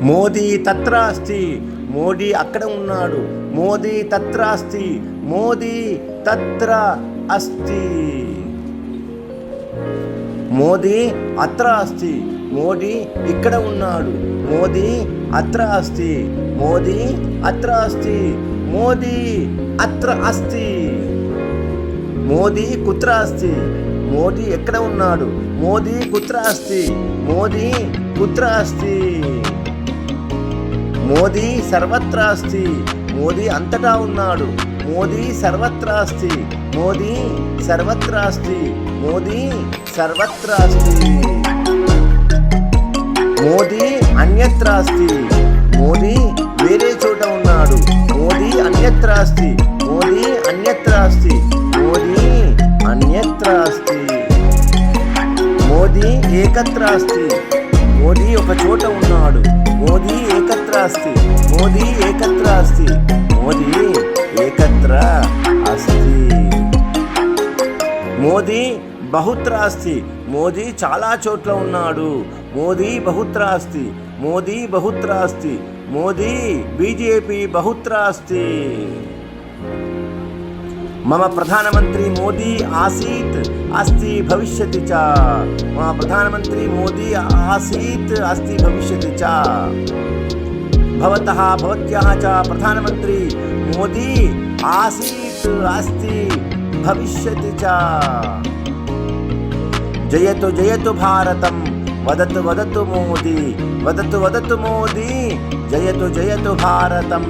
మోదీ తత్ర అస్తి, మోడీ అక్కడ ఉన్నాడు. మోదీ తత్ర అస్తి, మోదీ తత్ర అస్తి. మోదీ అత్ర అస్తి, మోడీ ఇక్కడ ఉన్నాడు. మోదీ అత్ర అస్తి, మోదీ అత్ర అస్తి, మోదీ అత్ర అస్తి. మోదీ కుత్ర అస్తి, మోదీ ఎక్కడ ఉన్నాడు. మోదీ కుత్ర అస్తి, మోదీ కుత్ర అస్తి. మోదీ సర్వత్ర అస్తి, మోదీ అంతటా ఉన్నాడు. మోదీ సర్వత్ర అస్తి, మోదీ సర్వత్ర అస్తి, మోదీ సర్వత్ర అస్తి. మోదీ అన్యత్ర అస్తి, మోదీ వేరే చోట ఉన్నాడు. మోదీ అన్యత్ర అస్తి, మోదీ అన్యత్ర అస్తి, మోదీ అన్యత్ర అస్తి. మోదీ ఏకత్ర అస్తి, మోదీ ఒక చోట ఉన్నాడు. మోదీ ఏకత్ర అస్తి, మోదీ ఏకత్ర అస్తి, మోదీ ఏకత్ర అస్తి. మోదీ బహుత్ర అస్తి, మోదీ చాలా చోట్ల ఉన్నాడు. మోదీ బహుత్ర అస్తి, మోదీ బహుత్ర అస్తి, మోదీ బీజేపీ బహుత్ర అస్తి. మమ ప్రధానమంత్రి మోదీ ఆసీత్ అస్తి భవిష్యతి చ. మమ ప్రధానమంత్రి మోదీ ఆసీత్ అస్తి భవిష్యతి చ. భవతః భవత్యాః చ ప్రధానమంత్రి మోదీ ఆసీత్ అస్తి భవిష్యతి చ. జయతు జయతు భారతం, వదతు వదతు మోదీ, వదతు వదతు మోదీ, జయతు జయతు భారతం.